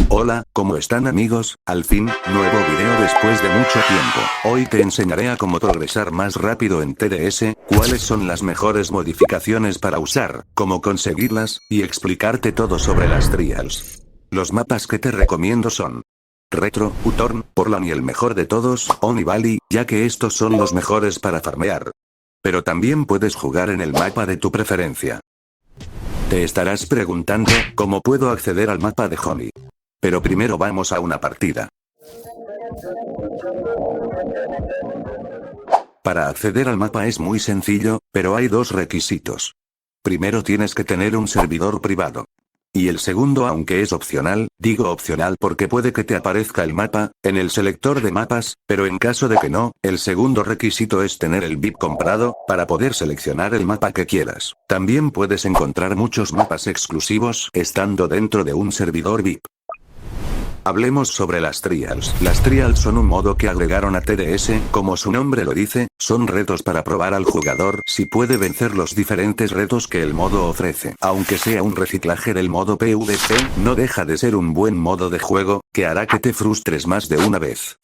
Hola, ¿cómo están amigos? Al fin, nuevo video después de mucho tiempo. Hoy te enseñaré a cómo progresar más rápido en TDS, cuáles son las mejores modificaciones para usar, cómo conseguirlas, y explicarte todo sobre las trials. Los mapas que te recomiendo son Retro, U-Turn, Portland y el mejor de todos, Oni Valley, ya que estos son los mejores para farmear. Pero también puedes jugar en el mapa de tu preferencia. Te estarás preguntando, ¿cómo puedo acceder al mapa de Honey? Pero primero vamos a una partida. Para acceder al mapa es muy sencillo, pero hay dos requisitos. Primero tienes que tener un servidor privado. Y el segundo, aunque es opcional, digo opcional porque puede que te aparezca el mapa, en el selector de mapas, pero en caso de que no, el segundo requisito es tener el VIP comprado, para poder seleccionar el mapa que quieras. También puedes encontrar muchos mapas exclusivos, estando dentro de un servidor VIP. Hablemos sobre las trials. Las trials son un modo que agregaron a TDS, como su nombre lo dice, son retos para probar al jugador si puede vencer los diferentes retos que el modo ofrece. Aunque sea un reciclaje del modo PvP, no deja de ser un buen modo de juego, que hará que te frustres más de una vez.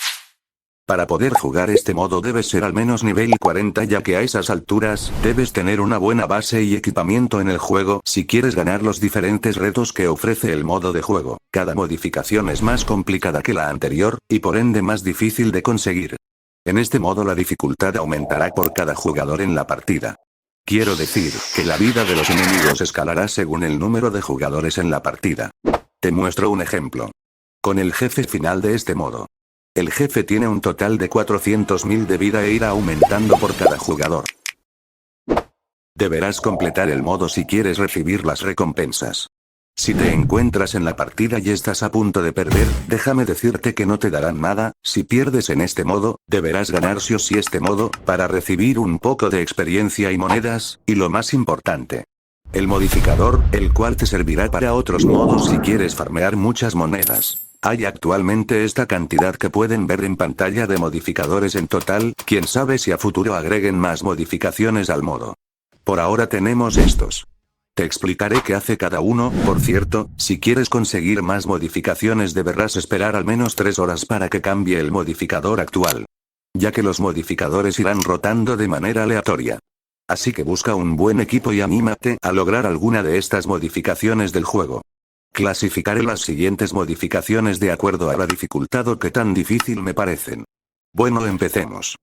Para poder jugar este modo debes ser al menos nivel 40, ya que a esas alturas, debes tener una buena base y equipamiento en el juego si quieres ganar los diferentes retos que ofrece el modo de juego. Cada modificación es más complicada que la anterior, y por ende más difícil de conseguir. En este modo la dificultad aumentará por cada jugador en la partida. Quiero decir, que la vida de los enemigos escalará según el número de jugadores en la partida. Te muestro un ejemplo. Con el jefe final de este modo. El jefe tiene un total de 400.000 de vida e irá aumentando por cada jugador. Deberás completar el modo si quieres recibir las recompensas. Si te encuentras en la partida y estás a punto de perder, déjame decirte que no te darán nada. Si pierdes en este modo, deberás ganar sí o sí este modo, para recibir un poco de experiencia y monedas, y lo más importante. El modificador, el cual te servirá para otros modos si quieres farmear muchas monedas. Hay actualmente esta cantidad que pueden ver en pantalla de modificadores en total, quién sabe si a futuro agreguen más modificaciones al modo. Por ahora tenemos estos. Te explicaré qué hace cada uno. Por cierto, si quieres conseguir más modificaciones deberás esperar al menos 3 horas para que cambie el modificador actual. Ya que los modificadores irán rotando de manera aleatoria. Así que busca un buen equipo y anímate a lograr alguna de estas modificaciones del juego. Clasificaré las siguientes modificaciones de acuerdo a la dificultad o qué tan difícil me parecen. Bueno, empecemos.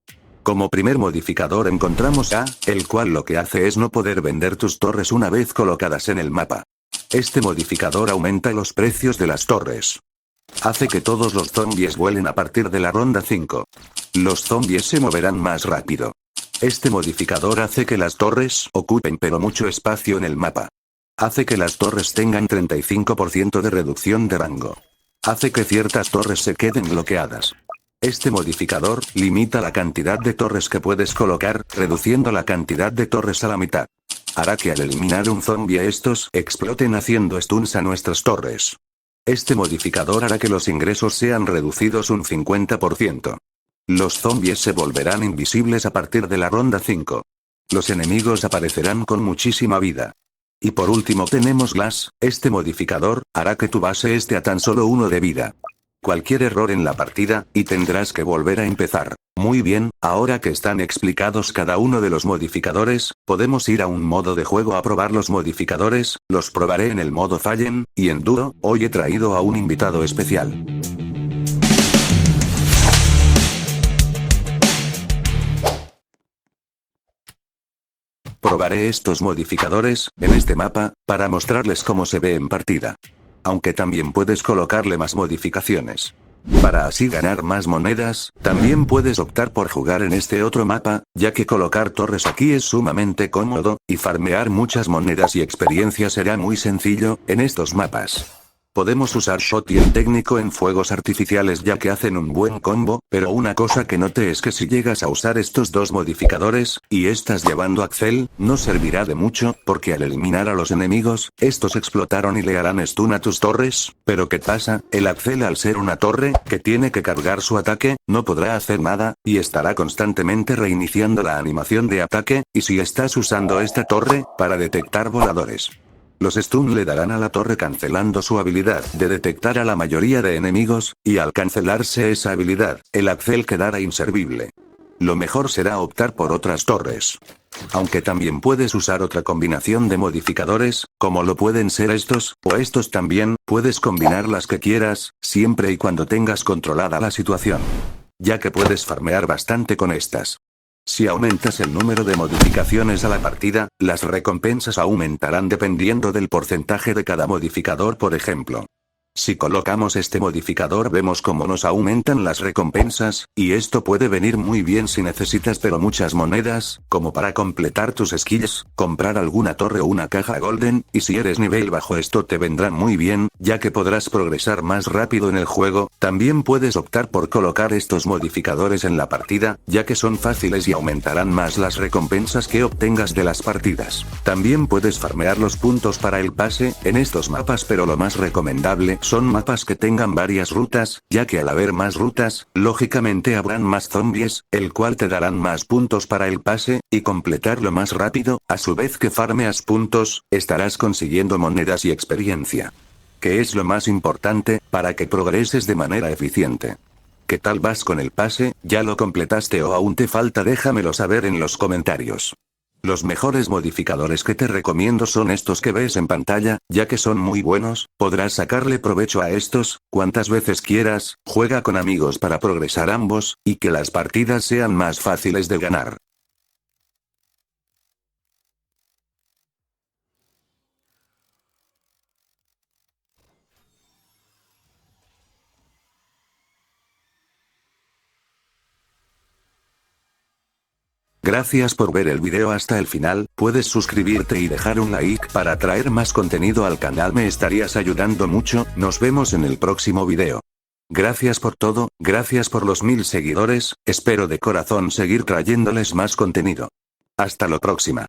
Como primer modificador encontramos A, el cual lo que hace es no poder vender tus torres una vez colocadas en el mapa. Este modificador aumenta los precios de las torres. Hace que todos los zombies vuelen a partir de la ronda 5. Los zombies se moverán más rápido. Este modificador hace que las torres ocupen pero mucho espacio en el mapa. Hace que las torres tengan 35% de reducción de rango. Hace que ciertas torres se queden bloqueadas. Este modificador limita la cantidad de torres que puedes colocar, reduciendo la cantidad de torres a la mitad. Hará que al eliminar un zombie estos exploten haciendo stuns a nuestras torres. Este modificador hará que los ingresos sean reducidos un 50%. Los zombies se volverán invisibles a partir de la ronda 5. Los enemigos aparecerán con muchísima vida. Y por último tenemos Glass, este modificador, hará que tu base esté a tan solo 1 de vida. Cualquier error en la partida, y tendrás que volver a empezar. Muy bien, ahora que están explicados cada uno de los modificadores, podemos ir a un modo de juego a probar los modificadores. Los probaré en el modo Fallen, y en dúo. Hoy he traído a un invitado especial. Probaré estos modificadores, en este mapa, para mostrarles cómo se ve en partida. Aunque también puedes colocarle más modificaciones. Para así ganar más monedas, también puedes optar por jugar en este otro mapa, ya que colocar torres aquí es sumamente cómodo, y farmear muchas monedas y experiencia será muy sencillo, en estos mapas. Podemos usar Shot y el técnico en fuegos artificiales ya que hacen un buen combo, pero una cosa que noté es que si llegas a usar estos dos modificadores, y estás llevando Axel, no servirá de mucho, porque al eliminar a los enemigos, estos explotaron y le harán stun a tus torres. Pero ¿qué pasa? El Axel al ser una torre, que tiene que cargar su ataque, no podrá hacer nada, y estará constantemente reiniciando la animación de ataque, y si estás usando esta torre, para detectar voladores. Los stun le darán a la torre cancelando su habilidad de detectar a la mayoría de enemigos, y al cancelarse esa habilidad, el Axel quedará inservible. Lo mejor será optar por otras torres. Aunque también puedes usar otra combinación de modificadores, como lo pueden ser estos, o estos también, puedes combinar las que quieras, siempre y cuando tengas controlada la situación. Ya que puedes farmear bastante con estas. Si aumentas el número de modificaciones a la partida, las recompensas aumentarán dependiendo del porcentaje de cada modificador, por ejemplo. Si colocamos este modificador vemos cómo nos aumentan las recompensas, y esto puede venir muy bien si necesitas pero muchas monedas, como para completar tus skills, comprar alguna torre o una caja golden, y si eres nivel bajo esto te vendrán muy bien, ya que podrás progresar más rápido en el juego. También puedes optar por colocar estos modificadores en la partida, ya que son fáciles y aumentarán más las recompensas que obtengas de las partidas. También puedes farmear los puntos para el pase, en estos mapas, pero lo más recomendable son mapas que tengan varias rutas, ya que al haber más rutas, lógicamente habrán más zombies, el cual te darán más puntos para el pase, y completarlo más rápido, a su vez que farmeas puntos, estarás consiguiendo monedas y experiencia. Que es lo más importante, para que progreses de manera eficiente. ¿Qué tal vas con el pase? ¿Ya lo completaste o aún te falta? Déjamelo saber en los comentarios. Los mejores modificadores que te recomiendo son estos que ves en pantalla, ya que son muy buenos, podrás sacarle provecho a estos, cuantas veces quieras, juega con amigos para progresar ambos, y que las partidas sean más fáciles de ganar. Gracias por ver el video hasta el final, puedes suscribirte y dejar un like para traer más contenido al canal, me estarías ayudando mucho, nos vemos en el próximo video. Gracias por todo, gracias por los 1000 seguidores, espero de corazón seguir trayéndoles más contenido. Hasta la próxima.